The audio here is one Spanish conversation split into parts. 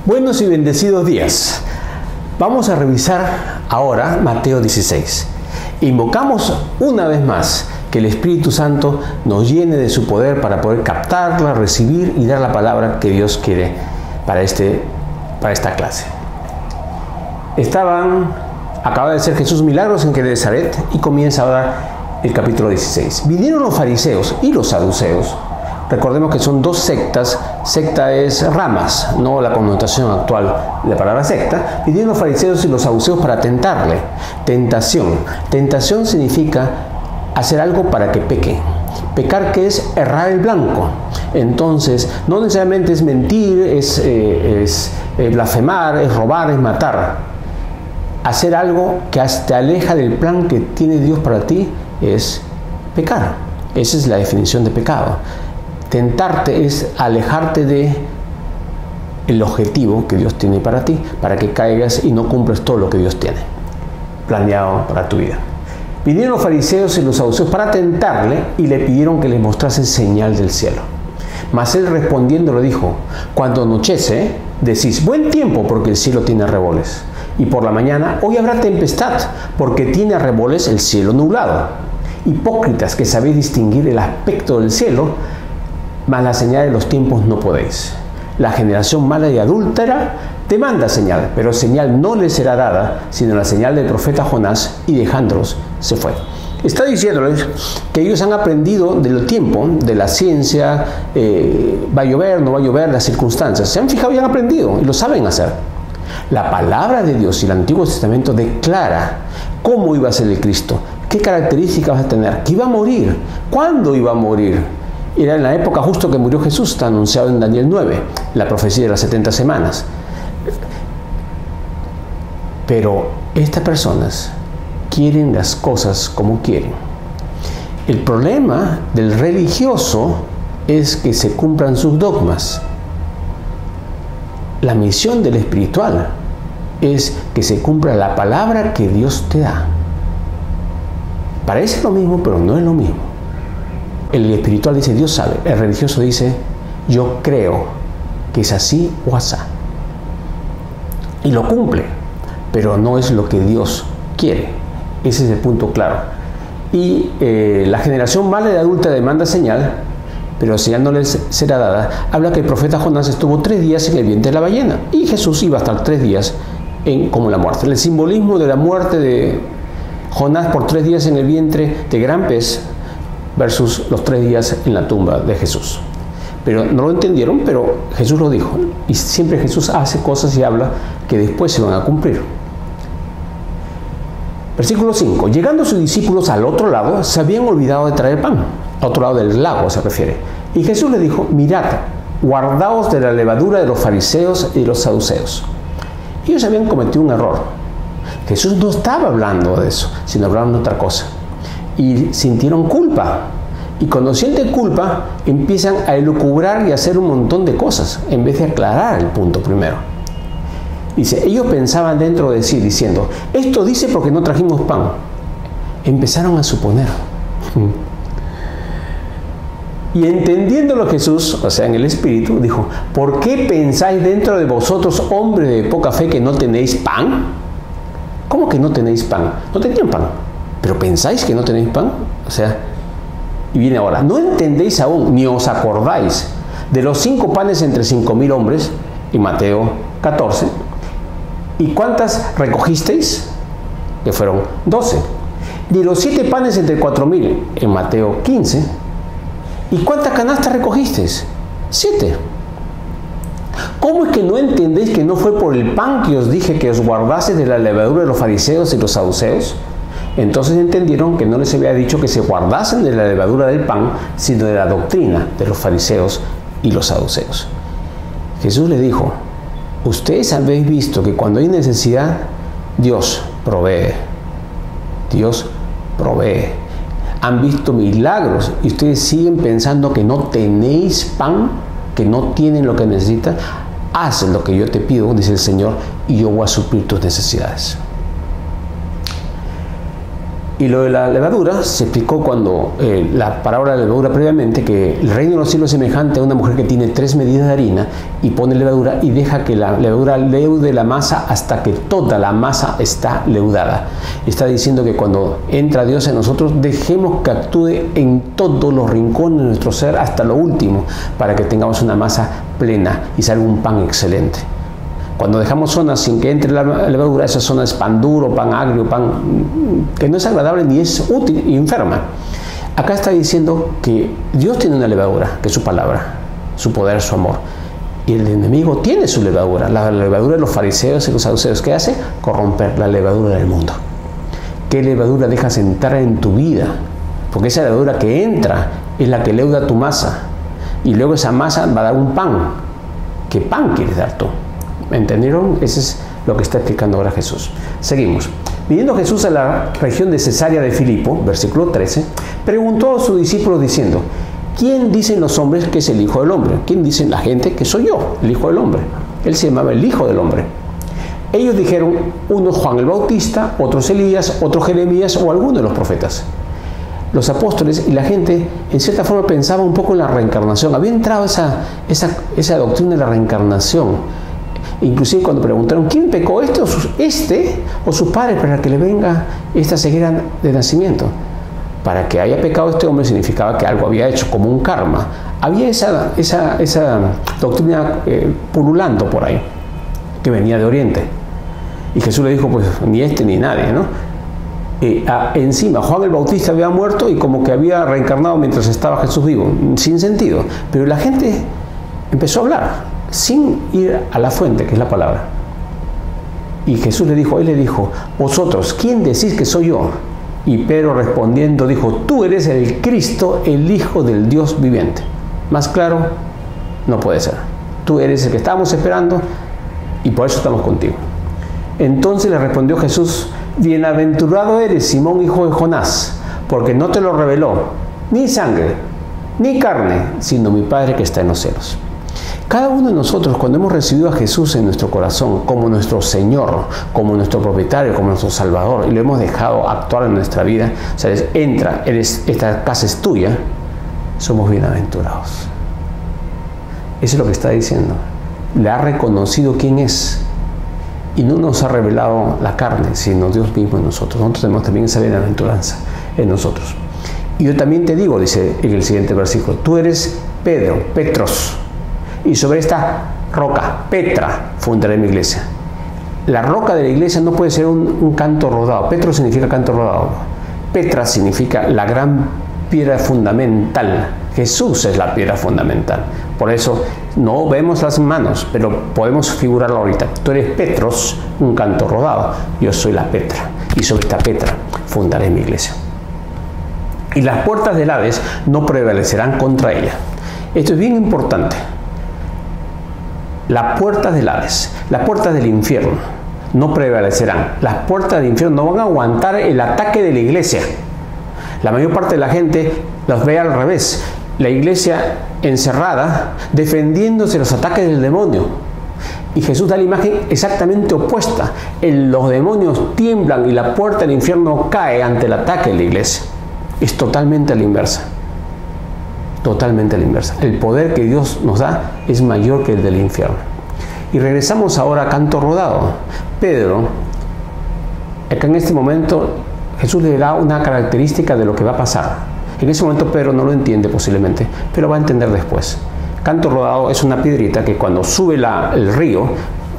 Buenos y bendecidos días. Vamos a revisar ahora Mateo 16. Invocamos una vez más que el Espíritu Santo nos llene de su poder para poder captarla, recibir y dar la palabra que Dios quiere para esta clase. Acaba de hacer Jesús milagros en Genesaret y comienza ahora el capítulo 16. Vinieron los fariseos y los saduceos. Recordemos que son dos sectas. Secta es ramas, no la connotación actual de la palabra secta. Vinieron los fariseos y los saduceos para tentarle. Tentación. Tentación significa hacer algo para que peque. Pecar, que es errar el blanco. Entonces, no necesariamente es mentir, es blasfemar, es robar, es matar. Hacer algo que te aleja del plan que tiene Dios para ti es pecar. Esa es la definición de pecado. Tentarte es alejarte de el objetivo que Dios tiene para ti, para que caigas y no cumples todo lo que Dios tiene planeado para tu vida. Vinieron los fariseos y los saduceos para tentarle y le pidieron que les mostrase señal del cielo. Mas él respondiendo le dijo: cuando anochece, decís buen tiempo porque el cielo tiene arreboles, y por la mañana hoy habrá tempestad porque tiene arreboles el cielo nublado. Hipócritas, que sabéis distinguir el aspecto del cielo, mas la señal de los tiempos no podéis. La generación mala y adúltera demanda señal, pero señal no le será dada, sino la señal del profeta Jonás, y dejándolos se fue. Está diciéndoles que ellos han aprendido del tiempo, de la ciencia, va a llover, no va a llover, las circunstancias. Se han fijado y han aprendido, y lo saben hacer. La palabra de Dios y el Antiguo Testamento declara cómo iba a ser el Cristo, qué características va a tener, que iba a morir, cuándo iba a morir. Era en la época justo que murió Jesús, está anunciado en Daniel 9, la profecía de las 70 semanas. Pero estas personas quieren las cosas como quieren. El problema del religioso es que se cumplan sus dogmas. La misión del espiritual es que se cumpla la palabra que Dios te da. Parece lo mismo, pero no es lo mismo. El espiritual dice Dios sabe, el religioso dice yo creo que es así o asá. Y lo cumple, pero no es lo que Dios quiere. Ese es el punto claro. Y la generación mala y adulta demanda señal, pero señal no les será dada. Habla que el profeta Jonás estuvo 3 días en el vientre de la ballena y Jesús iba a estar 3 días como la muerte. El simbolismo de la muerte de Jonás por 3 días en el vientre de gran pez versus los 3 días en la tumba de Jesús. Pero no lo entendieron, pero Jesús lo dijo. Y siempre Jesús hace cosas y habla que después se van a cumplir. Versículo 5. Llegando sus discípulos al otro lado, se habían olvidado de traer pan. Al otro lado del lago se refiere. Y Jesús les dijo: mirad, guardaos de la levadura de los fariseos y de los saduceos. Ellos habían cometido un error. Jesús no estaba hablando de eso, sino hablando de otra cosa. Y sintieron culpa. Y cuando sienten culpa, empiezan a elucubrar y a hacer un montón de cosas, en vez de aclarar el punto primero. Dice, ellos pensaban dentro de sí, diciendo, esto dice porque no trajimos pan. Empezaron a suponer. Y entendiéndolo Jesús, o sea, en el Espíritu, dijo, ¿por qué pensáis dentro de vosotros, hombres de poca fe, que no tenéis pan? ¿Cómo que no tenéis pan? No tenían pan. ¿Pero pensáis que no tenéis pan? O sea, y viene ahora, ¿no entendéis aún, ni os acordáis de los 5 panes entre 5.000 hombres, en Mateo 14? ¿Y cuántas recogisteis? Que fueron 12. Ni los 7 panes entre 4.000, en Mateo 15. ¿Y cuántas canastas recogisteis? 7. ¿Cómo es que no entendéis que no fue por el pan que os dije que os guardaseis de la levadura de los fariseos y los saduceos? Entonces entendieron que no les había dicho que se guardasen de la levadura del pan, sino de la doctrina de los fariseos y los saduceos. Jesús le dijo, ustedes habéis visto que cuando hay necesidad, Dios provee. Dios provee. Han visto milagros y ustedes siguen pensando que no tenéis pan, que no tienen lo que necesitan. Haz lo que yo te pido, dice el Señor, y yo voy a suplir tus necesidades. Y lo de la levadura se explicó cuando la parábola de la levadura previamente, que el reino de los cielos es semejante a una mujer que tiene 3 medidas de harina y pone levadura y deja que la levadura leude la masa hasta que toda la masa está leudada. Está diciendo que cuando entra Dios en nosotros, dejemos que actúe en todos los rincones de nuestro ser hasta lo último, para que tengamos una masa plena y salga un pan excelente. Cuando dejamos zonas sin que entre la levadura, esa zona es pan duro, pan agrio, pan que no es agradable ni es útil y enferma. Acá está diciendo que Dios tiene una levadura, que es su palabra, su poder, su amor. Y el enemigo tiene su levadura, la levadura de los fariseos y los saduceos. ¿Qué hace? Corromper la levadura del mundo. ¿Qué levadura dejas entrar en tu vida? Porque esa levadura que entra es la que leuda tu masa. Y luego esa masa va a dar un pan. ¿Qué pan quieres dar tú? ¿Me entendieron? Eso es lo que está explicando ahora Jesús. Seguimos. Viniendo Jesús a la región de Cesarea de Filipo, versículo 13, preguntó a sus discípulos diciendo: ¿quién dicen los hombres que es el Hijo del Hombre? ¿Quién dicen la gente que soy yo, el Hijo del Hombre? Él se llamaba el Hijo del Hombre. Ellos dijeron, unos Juan el Bautista, otros Elías, otros Jeremías o alguno de los profetas. Los apóstoles y la gente en cierta forma pensaba un poco en la reencarnación. Había entrado esa doctrina de la reencarnación. Inclusive cuando preguntaron, ¿quién pecó, este o sus padres, para que le venga esta ceguera de nacimiento? Para que haya pecado este hombre significaba que algo había hecho, como un karma. Había esa doctrina pululando por ahí, que venía de Oriente. Y Jesús le dijo, pues ni este ni nadie, ¿no? Encima, Juan el Bautista había muerto y como que había reencarnado mientras estaba Jesús vivo, sin sentido. Pero la gente empezó a hablar sin ir a la fuente, que es la palabra. Y Jesús él le dijo, vosotros, ¿quién decís que soy yo? Y Pedro respondiendo dijo, tú eres el Cristo, el Hijo del Dios viviente. Más claro, no puede ser. Tú eres el que estábamos esperando y por eso estamos contigo. Entonces le respondió Jesús, bienaventurado eres, Simón, hijo de Jonás, porque no te lo reveló ni sangre, ni carne, sino mi Padre que está en los cielos. Cada uno de nosotros, cuando hemos recibido a Jesús en nuestro corazón como nuestro Señor, como nuestro propietario, como nuestro Salvador, y lo hemos dejado actuar en nuestra vida, o sea, entra, esta casa es tuya, somos bienaventurados. Eso es lo que está diciendo. Le ha reconocido quién es. Y no nos ha revelado la carne, sino Dios mismo en nosotros. Nosotros tenemos también esa bienaventuranza en nosotros. Y yo también te digo, dice en el siguiente versículo, tú eres Pedro, Petros, y sobre esta roca, Petra, fundaré mi iglesia. La roca de la iglesia no puede ser un canto rodado. Petro significa canto rodado. Petra significa la gran piedra fundamental. Jesús es la piedra fundamental. Por eso no vemos las manos, pero podemos figurarlo ahorita. Tú eres Petros, un canto rodado. Yo soy la Petra. Y sobre esta Petra fundaré mi iglesia. Y las puertas del Hades no prevalecerán contra ella. Esto es bien importante. Las puertas del Hades, las puertas del infierno, no prevalecerán. Las puertas del infierno no van a aguantar el ataque de la iglesia. La mayor parte de la gente los ve al revés. La iglesia encerrada, defendiéndose de los ataques del demonio. Y Jesús da la imagen exactamente opuesta. Los demonios tiemblan y la puerta del infierno cae ante el ataque de la iglesia. Es totalmente a la inversa. Totalmente a la inversa. El poder que Dios nos da es mayor que el del infierno. Y regresamos ahora a canto rodado. Pedro, acá en este momento, Jesús le da una característica de lo que va a pasar. En ese momento Pedro no lo entiende posiblemente, pero va a entender después. Canto rodado es una piedrita que cuando sube el río,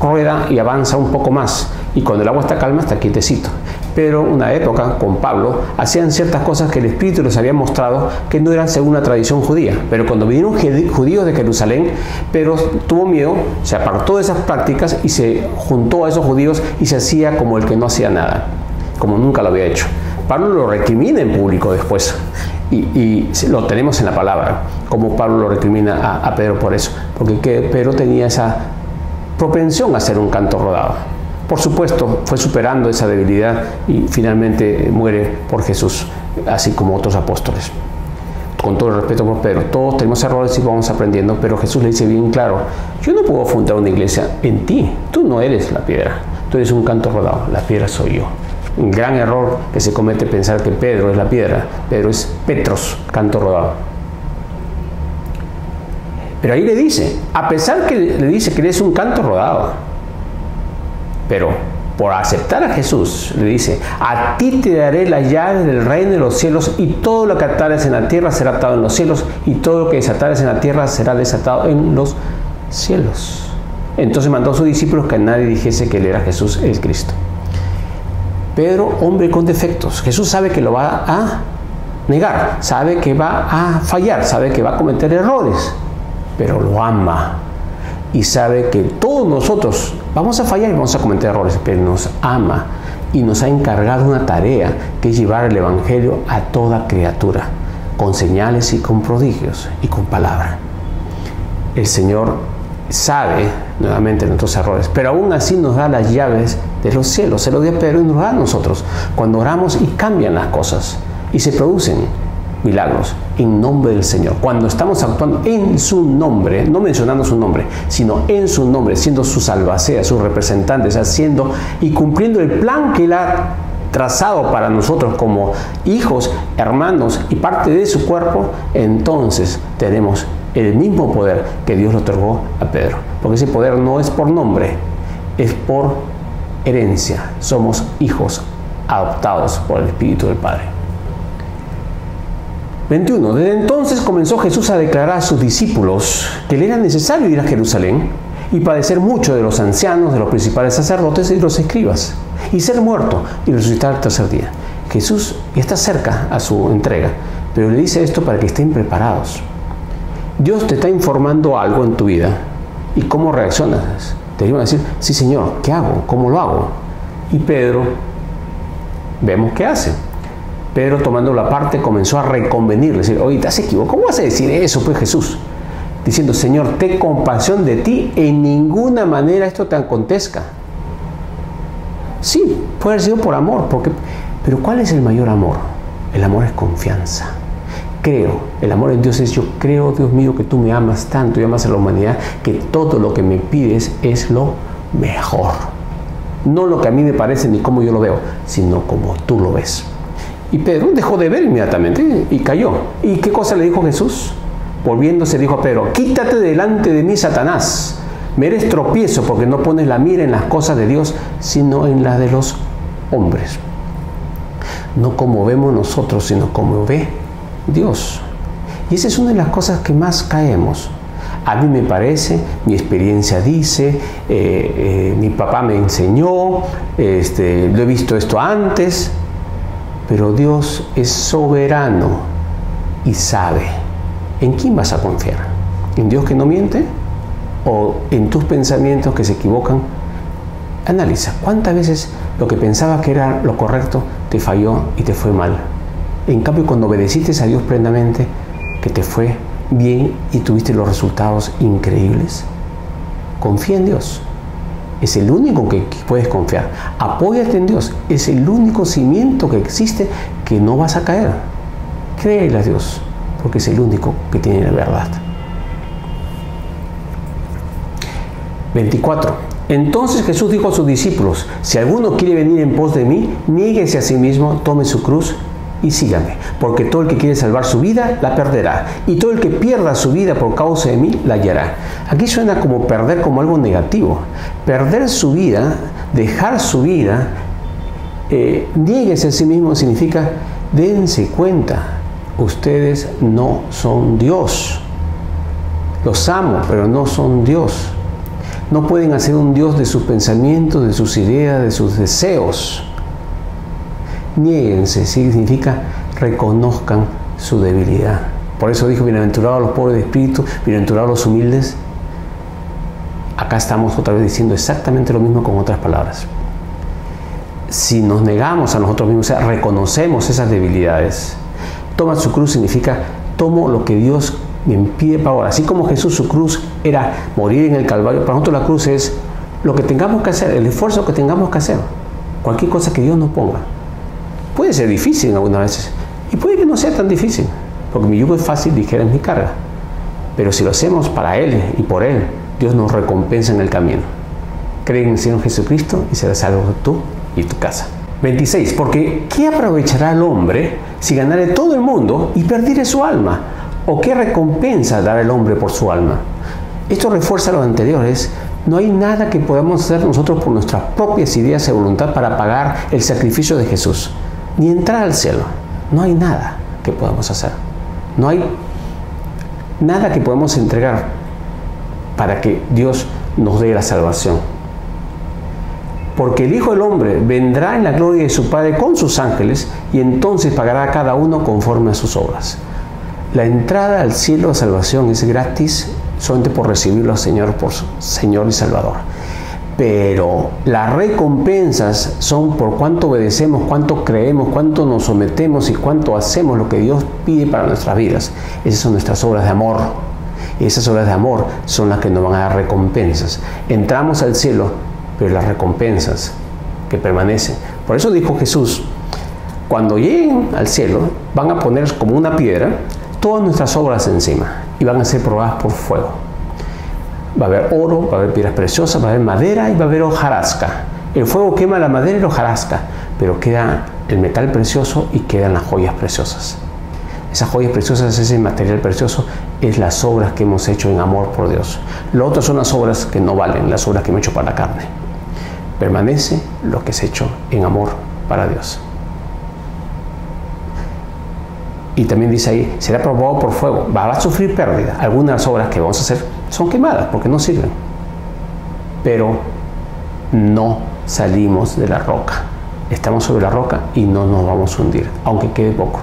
rueda y avanza un poco más. Y cuando el agua está calma, está quietecito. Pero una época, con Pablo, hacían ciertas cosas que el Espíritu les había mostrado que no eran según la tradición judía. Pero cuando vinieron judíos de Jerusalén, Pedro tuvo miedo, se apartó de esas prácticas y se juntó a esos judíos y se hacía como el que no hacía nada, como nunca lo había hecho. Pablo lo recrimina en público después. Y lo tenemos en la palabra, como Pablo lo recrimina a Pedro por eso, porque Pedro tenía esa propensión a hacer un canto rodado. Por supuesto, fue superando esa debilidad y finalmente muere por Jesús, así como otros apóstoles. Con todo el respeto por Pedro, todos tenemos errores y vamos aprendiendo, pero Jesús le dice bien claro, yo no puedo fundar una iglesia en ti, tú no eres la piedra, tú eres un canto rodado, la piedra soy yo. Un gran error que se comete pensar que Pedro es la piedra. Pedro es Petros, canto rodado. Pero ahí le dice, a pesar que le dice que eres un canto rodado, pero por aceptar a Jesús, le dice, a ti te daré las llaves del reino de los cielos, y todo lo que atares en la tierra será atado en los cielos, y todo lo que desatares en la tierra será desatado en los cielos. Entonces mandó a sus discípulos que nadie dijese que él era Jesús el Cristo. Pedro, hombre con defectos. Jesús sabe que lo va a negar, sabe que va a fallar, sabe que va a cometer errores, pero lo ama. Y sabe que todos nosotros vamos a fallar y vamos a cometer errores, pero nos ama y nos ha encargado una tarea, que es llevar el Evangelio a toda criatura, con señales y con prodigios y con palabra. El Señor sabe nuevamente nuestros errores, pero aún así nos da las llaves de los cielos. Se lo dio a Pedro y nos da a nosotros cuando oramos y cambian las cosas y se producen milagros en nombre del Señor. Cuando estamos actuando en su nombre, no mencionando su nombre, sino en su nombre, siendo sus albaceas, sus representantes, haciendo y cumpliendo el plan que Él ha trazado para nosotros como hijos, hermanos y parte de su cuerpo, entonces tenemos el mismo poder que Dios le otorgó a Pedro. Porque ese poder no es por nombre, es por herencia. Somos hijos adoptados por el Espíritu del Padre. 21. Desde entonces comenzó Jesús a declarar a sus discípulos que le era necesario ir a Jerusalén y padecer mucho de los ancianos, de los principales sacerdotes y de los escribas, y ser muerto y resucitar al tercer día. Jesús ya está cerca a su entrega, pero le dice esto para que estén preparados. Dios te está informando algo en tu vida, y cómo reaccionas. Te iban a decir, sí Señor, ¿qué hago? ¿Cómo lo hago? Y Pedro, vemos qué hace. Pedro, tomando la parte, comenzó a reconvenirle, decir, oye, te has equivocado, ¿cómo vas a decir eso, pues Jesús? Diciendo, Señor, ten compasión de ti, en ninguna manera esto te acontezca. Sí, puede haber sido por amor, pero ¿cuál es el mayor amor? El amor es confianza. Creo, el amor en Dios es, yo creo, Dios mío, que tú me amas tanto y amas a la humanidad, que todo lo que me pides es lo mejor. No lo que a mí me parece ni cómo yo lo veo, sino como tú lo ves. Y Pedro dejó de ver inmediatamente y cayó. ¿Y qué cosa le dijo Jesús? Volviéndose dijo a Pedro, quítate delante de mí, Satanás. Me eres tropiezo porque no pones la mira en las cosas de Dios, sino en las de los hombres. No como vemos nosotros, sino como ve Dios. Y esa es una de las cosas que más caemos. A mí me parece, mi experiencia dice, mi papá me enseñó, lo he visto esto antes. Pero Dios es soberano y sabe. ¿En quién vas a confiar? ¿En Dios que no miente? ¿O en tus pensamientos que se equivocan? Analiza, ¿cuántas veces lo que pensabas que era lo correcto te falló y te fue mal? En cambio, cuando obedeciste a Dios plenamente, que te fue bien y tuviste los resultados increíbles. Confía en Dios. Es el único que puedes confiar. Apóyate en Dios. Es el único cimiento que existe que no vas a caer. Créele a Dios, porque es el único que tiene la verdad. 24. Entonces Jesús dijo a sus discípulos, si alguno quiere venir en pos de mí, niéguese a sí mismo, tome su cruz y sígame, porque todo el que quiere salvar su vida, la perderá, y todo el que pierda su vida por causa de mí, la hallará. Aquí suena como perder, como algo negativo. Perder su vida, dejar su vida, niéguese a sí mismo significa, dense cuenta, ustedes no son Dios. Los amo, pero no son Dios. No pueden hacer un Dios de sus pensamientos, de sus ideas, de sus deseos. Niéguense, significa reconozcan su debilidad. Por eso dijo, bienaventurados los pobres de espíritu, bienaventurados los humildes. Acá estamos otra vez diciendo exactamente lo mismo con otras palabras. Si nos negamos a nosotros mismos, o sea, reconocemos esas debilidades, toma su cruz significa, tomo lo que Dios me pide para ahora. Así como Jesús, su cruz era morir en el Calvario, para nosotros la cruz es lo que tengamos que hacer, el esfuerzo que tengamos que hacer. Cualquier cosa que Dios nos ponga. Puede ser difícil algunas veces, y puede que no sea tan difícil, porque mi yugo es fácil, ligera es mi carga. Pero si lo hacemos para Él y por Él, Dios nos recompensa en el camino. Cree en el Señor Jesucristo y serás salvo tú y tu casa. 26. Porque ¿qué aprovechará el hombre si ganare todo el mundo y perdiere su alma? ¿O qué recompensa dará el hombre por su alma? Esto refuerza lo anteriores. No hay nada que podamos hacer nosotros por nuestras propias ideas y voluntad para pagar el sacrificio de Jesús, ni entrar al cielo. No hay nada que podamos hacer. No hay nada que podamos entregar para que Dios nos dé la salvación. Porque el Hijo del Hombre vendrá en la gloria de su Padre con sus ángeles y entonces pagará a cada uno conforme a sus obras. La entrada al cielo de salvación es gratis solamente por recibirlo al Señor por Señor y Salvador. Pero las recompensas son por cuánto obedecemos, cuánto creemos, cuánto nos sometemos y cuánto hacemos lo que Dios pide para nuestras vidas. Esas son nuestras obras de amor. Y esas obras de amor son las que nos van a dar recompensas. Entramos al cielo, pero las recompensas que permanecen. Por eso dijo Jesús, cuando lleguen al cielo, van a poner como una piedra todas nuestras obras encima y van a ser probadas por fuego. Va a haber oro, va a haber piedras preciosas, va a haber madera y va a haber hojarasca. El fuego quema la madera y la hojarasca, pero queda el metal precioso y quedan las joyas preciosas. Esas joyas preciosas, ese material precioso, es las obras que hemos hecho en amor por Dios. Lo otro son las obras que no valen, las obras que hemos hecho para la carne. Permanece lo que es hecho en amor para Dios. Y también dice ahí, será probado por fuego, va a sufrir pérdida. Algunas obras que vamos a hacer son quemadas porque no sirven. Pero no salimos de la roca. Estamos sobre la roca y no nos vamos a hundir, aunque quede poco.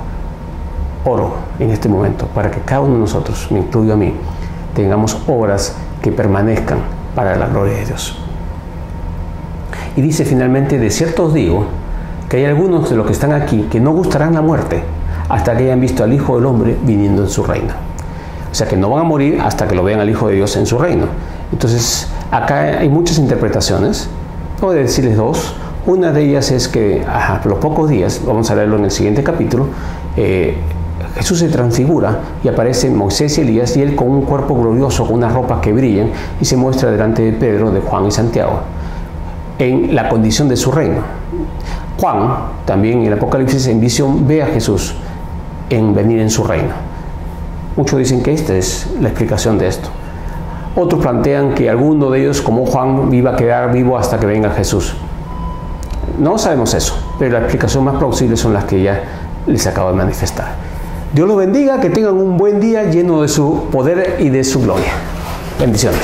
Oro en este momento para que cada uno de nosotros, me incluyo a mí, tengamos obras que permanezcan para la gloria de Dios. Y dice finalmente, de cierto os digo, que hay algunos de los que están aquí que no gustarán la muerte hasta que hayan visto al Hijo del Hombre viniendo en su reino. O sea que no van a morir hasta que lo vean al Hijo de Dios en su reino. Entonces, acá hay muchas interpretaciones. Voy a decirles dos. Una de ellas es que a los pocos días, vamos a leerlo en el siguiente capítulo, Jesús se transfigura y aparecen Moisés y Elías y él con un cuerpo glorioso, con unas ropas que brillan y se muestra delante de Pedro, de Juan y Santiago en la condición de su reino. Juan, también en el Apocalipsis, en visión, ve a Jesús en venir en su reino. Muchos dicen que esta es la explicación de esto. Otros plantean que alguno de ellos, como Juan, iba a quedar vivo hasta que venga Jesús. No sabemos eso, pero la explicación más plausible son las que ya les acabo de manifestar. Dios los bendiga, que tengan un buen día lleno de su poder y de su gloria. Bendiciones.